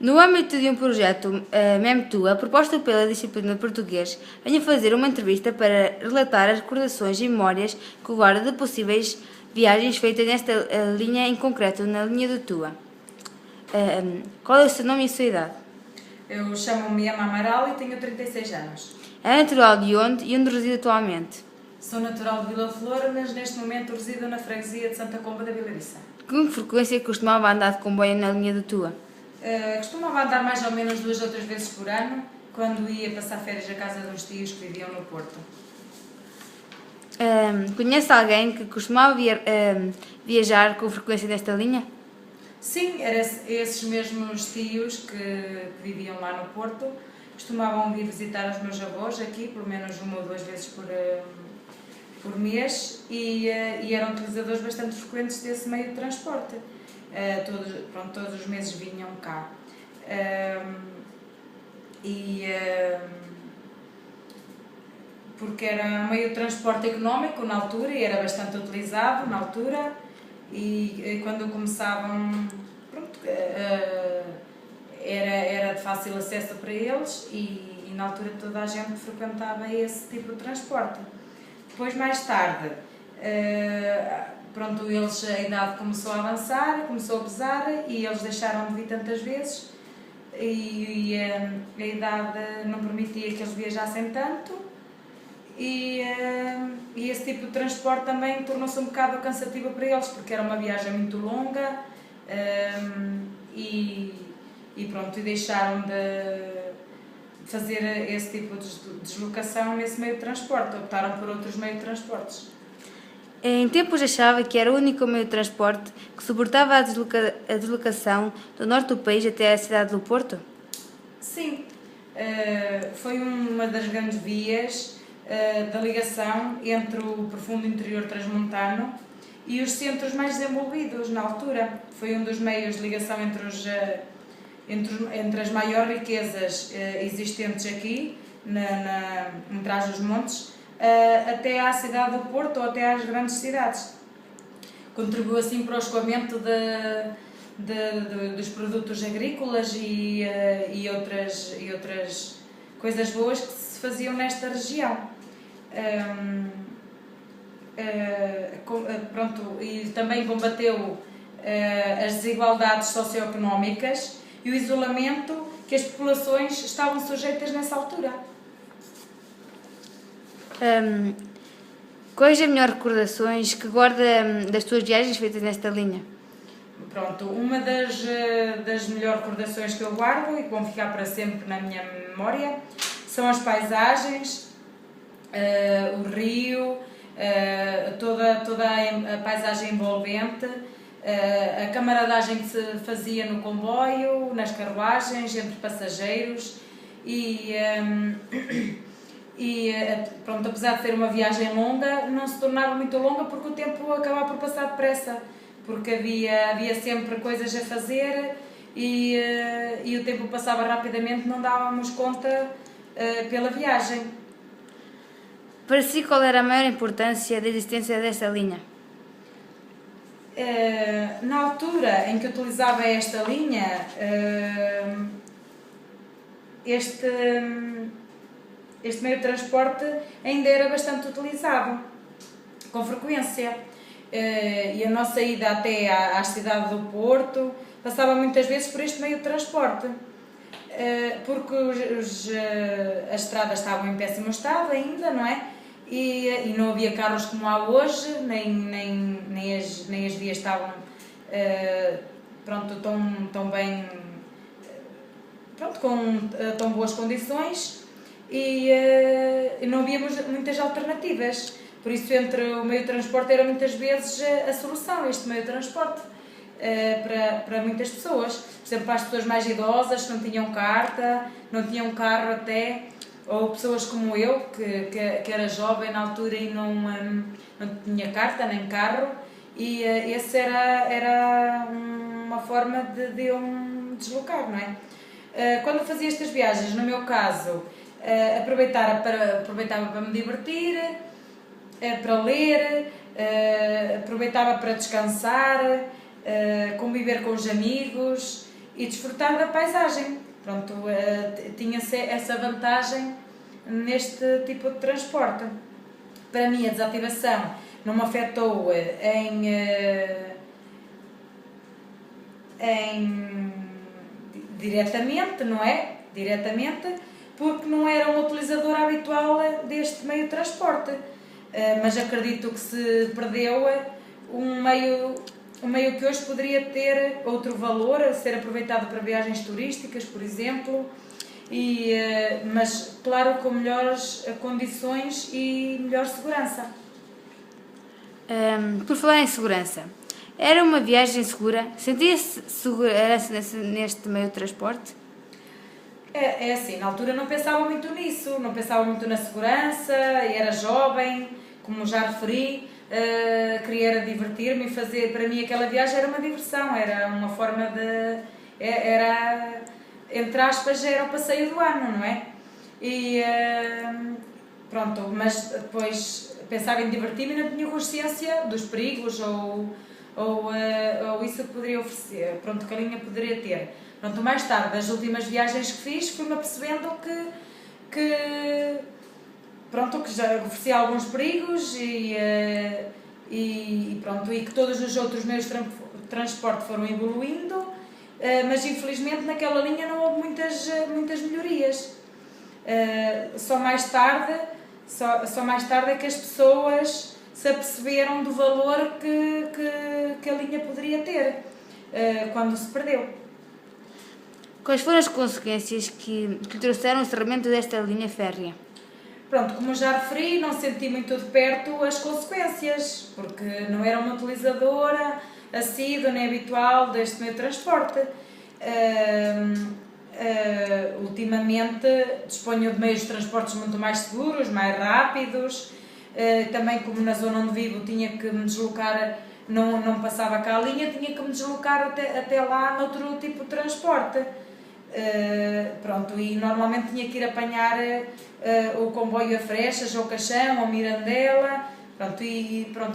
No âmbito de um projeto MEMTU, proposta pela disciplina de português, venho fazer uma entrevista para relatar as recordações e memórias que guarda de possíveis viagens feitas nesta linha, em concreto, na linha do Tua. Qual é o seu nome e a sua idade? Eu chamo-me Emma Amaral e tenho 36 anos. É natural de onde e onde reside atualmente? Sou natural de Vila Flor, mas neste momento resido na freguesia de Santa Comba da Vilariça. Com que frequência costumava andar de comboio na linha do Tua? Costumava andar mais ou menos 2 ou 3 vezes por ano, quando ia passar férias à casa de uns tios que viviam no Porto. Conhece alguém que costumava viajar com frequência nesta linha? Sim, eram esses mesmos tios que viviam lá no Porto. Costumavam vir visitar os meus avós aqui, pelo menos 1 ou 2 vezes por mês, e eram utilizadores bastante frequentes desse meio de transporte. Todos os meses vinham cá. Porque era um meio de transporte económico na altura e era bastante utilizado na altura, e quando começavam, era de fácil acesso para eles, e na altura toda a gente frequentava esse tipo de transporte. Depois, mais tarde, a idade começou a avançar, começou a pesar, e eles deixaram de vir tantas vezes, e a idade não permitia que eles viajassem tanto, e esse tipo de transporte também tornou-se um bocado cansativo para eles, porque era uma viagem muito longa, e deixaram de fazer esse tipo de deslocação nesse meio de transporte, optaram por outros meios de transportes. Em tempos achava que era o único meio de transporte que suportava a deslocação do norte do país até a cidade do Porto? Sim, foi uma das grandes vias da ligação entre o profundo interior transmontano e os centros mais desenvolvidos na altura. Foi um dos meios de ligação entre as maiores riquezas existentes aqui, em Trás-os-Montes, até à cidade do Porto ou até às grandes cidades. Contribuiu assim para o escoamento dos produtos agrícolas e outras coisas boas que se faziam nesta região. E também combateu as desigualdades socioeconómicas e o isolamento que as populações estavam sujeitas nessa altura. Quais as melhores recordações que guarda das tuas viagens feitas nesta linha? Uma das melhores recordações que eu guardo e que vão ficar para sempre na minha memória são as paisagens, o rio, toda a paisagem envolvente, a camaradagem que se fazia no comboio, nas carruagens, entre passageiros, apesar de ser uma viagem longa, não se tornava muito longa porque o tempo acabava por passar depressa, porque havia sempre coisas a fazer e o tempo passava rapidamente, não dávamos conta pela viagem. Para si, qual era a maior importância da existência desta linha? Na altura em que utilizava esta linha, este meio de transporte ainda era bastante utilizado, com frequência. E a nossa ida até à cidade do Porto passava muitas vezes por este meio de transporte, porque as estradas estavam em péssimo estado ainda, não é? E não havia carros como há hoje, nem as vias estavam tão bem, com tão boas condições, e não havia muitas alternativas. Por isso, entre o meio de transporte era muitas vezes a solução, este meio de transporte, para muitas pessoas. Por exemplo, para as pessoas mais idosas que não tinham carta, não tinham carro até, ou pessoas como eu, que era jovem na altura e não tinha carta nem carro, e essa era uma forma de eu me deslocar, não é? Quando fazia estas viagens, no meu caso, aproveitava para me divertir, para ler, aproveitava para descansar, conviver com os amigos e desfrutar da paisagem. Pronto, tinha-se essa vantagem neste tipo de transporte. Para mim, a desativação não me afetou diretamente, não é? Diretamente, porque não era uma utilizadora habitual deste meio de transporte. Mas acredito que se perdeu um meio que hoje poderia ter outro valor, a ser aproveitado para viagens turísticas, por exemplo, mas claro, com melhores condições e melhor segurança. Por falar em segurança, era uma viagem segura? Sentia-se segurança neste meio de transporte? É assim, na altura não pensava muito nisso, não pensava muito na segurança, era jovem, como já referi, queria divertir-me e fazer, para mim aquela viagem era uma diversão, era uma forma entre aspas, era o passeio do ano, não é? E pronto, mas depois pensava em divertir-me e não tinha consciência dos perigos ou isso que poderia oferecer, pronto, que a linha poderia ter. Pronto, mais tarde, das últimas viagens que fiz, fui-me apercebendo que já oferecia alguns perigos e que todos os outros meios de transporte foram evoluindo, mas infelizmente naquela linha não houve muitas melhorias. Só mais tarde é que as pessoas se aperceberam do valor que a linha poderia ter quando se perdeu. Quais foram as consequências que trouxeram o encerramento desta linha férrea? Pronto, como já referi, não senti muito de perto as consequências, porque não era uma utilizadora assídua nem habitual deste meio de transporte. Ultimamente disponho de meios de transportes muito mais seguros, mais rápidos. Também, como na zona onde vivo tinha que me deslocar, não passava cá a linha, tinha que me deslocar até lá noutro tipo de transporte. E normalmente tinha que ir apanhar o comboio a Freixas, ou Caxão, ou Mirandela,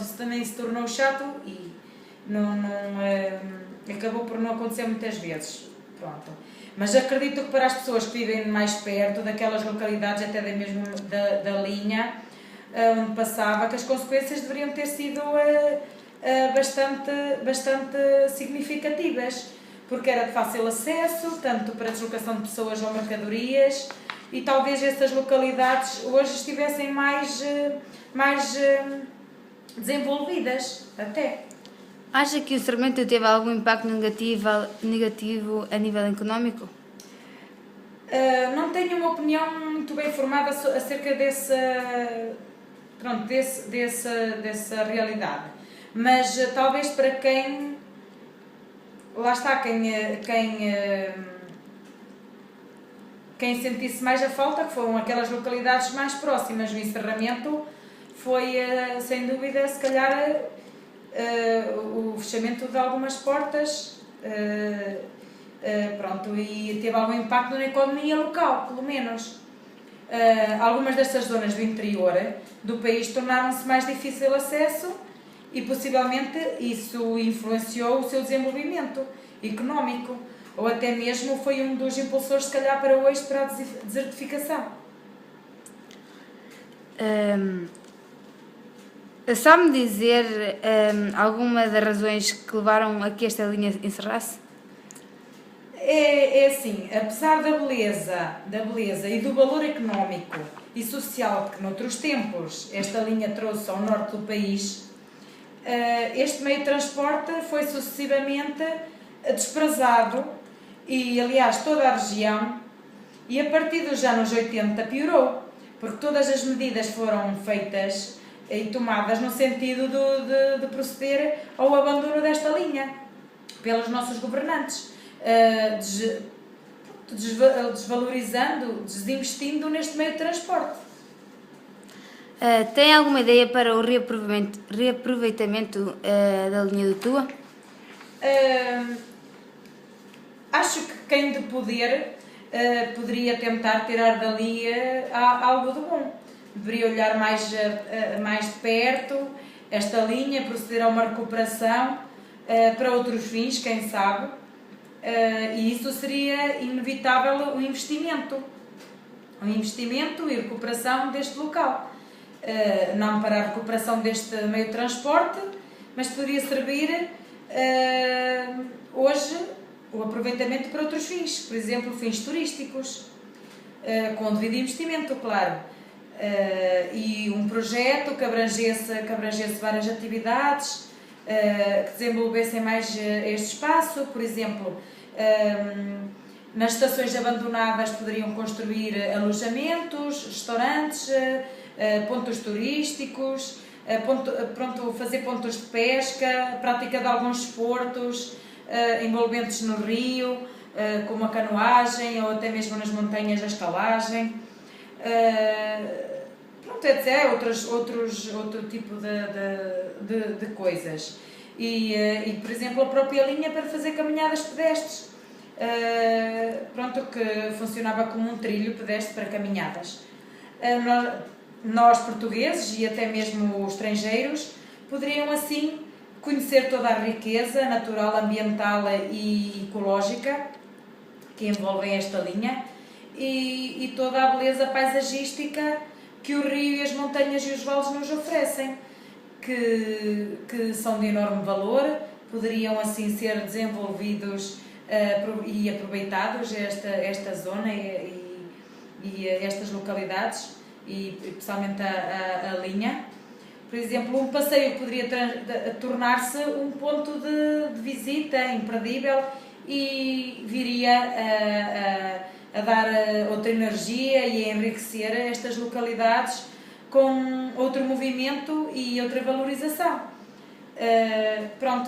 isso também se tornou chato e acabou por não acontecer muitas vezes. Mas acredito que para as pessoas que vivem mais perto daquelas localidades, até mesmo da linha onde passava, que as consequências deveriam ter sido bastante significativas, porque era de fácil acesso, tanto para a deslocação de pessoas ou mercadorias, e talvez essas localidades hoje estivessem mais desenvolvidas até. Acha que o encerramento teve algum impacto negativo a nível económico? Não tenho uma opinião muito bem formada acerca dessa realidade, mas talvez para quem sentisse mais a falta, que foram aquelas localidades mais próximas. O encerramento foi, sem dúvida, se calhar, o fechamento de algumas portas, e teve algum impacto na economia local, pelo menos. Algumas destas zonas do interior do país tornaram-se mais difícil acesso e possivelmente isso influenciou o seu desenvolvimento económico, ou até mesmo foi um dos impulsores, se calhar, para hoje, para a desertificação. Sabe-me dizer alguma das razões que levaram a que esta linha encerrasse? É assim, apesar da beleza e do valor económico e social que noutros tempos esta linha trouxe ao norte do país, este meio de transporte foi sucessivamente desprezado e, aliás, toda a região, e a partir dos anos 80 piorou, porque todas as medidas foram feitas e tomadas no sentido de proceder ao abandono desta linha pelos nossos governantes, desvalorizando, desinvestindo neste meio de transporte. Tem alguma ideia para o reaproveitamento da linha do Tua? Acho que quem de poder poderia tentar tirar dali algo de bom. Deveria olhar mais de perto esta linha, proceder a uma recuperação para outros fins, quem sabe. e isso seria inevitável um investimento e recuperação deste local. Não para a recuperação deste meio de transporte, mas poderia servir hoje o aproveitamento para outros fins, por exemplo, fins turísticos, com devido investimento, claro. E um projeto que abrangesse várias atividades, que desenvolvessem mais este espaço, por exemplo, nas estações abandonadas poderiam construir alojamentos, restaurantes, pontos turísticos, fazer pontos de pesca, prática de alguns desportos envolventes no rio, como a canoagem ou até mesmo nas montanhas a escalagem. Outro tipo de coisas. E, por exemplo, a própria linha para fazer caminhadas pedestres, que funcionava como um trilho pedestre para caminhadas. Nós portugueses e até mesmo os estrangeiros poderiam assim conhecer toda a riqueza natural, ambiental e ecológica que envolvem esta linha e toda a beleza paisagística que o rio e as montanhas e os vales nos oferecem, que são de enorme valor, poderiam assim ser desenvolvidos e aproveitados esta zona e estas localidades, e especialmente a linha. Por exemplo, um passeio poderia tornar-se um ponto de visita imperdível e viria a dar outra energia e a enriquecer estas localidades com outro movimento e outra valorização.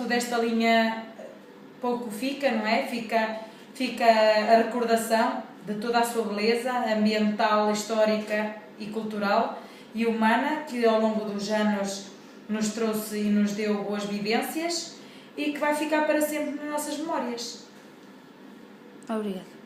Desta linha pouco fica, não é? Fica a recordação de toda a sua beleza ambiental, histórica e cultural e humana, que ao longo dos anos nos trouxe e nos deu boas vivências e que vai ficar para sempre nas nossas memórias. Obrigada.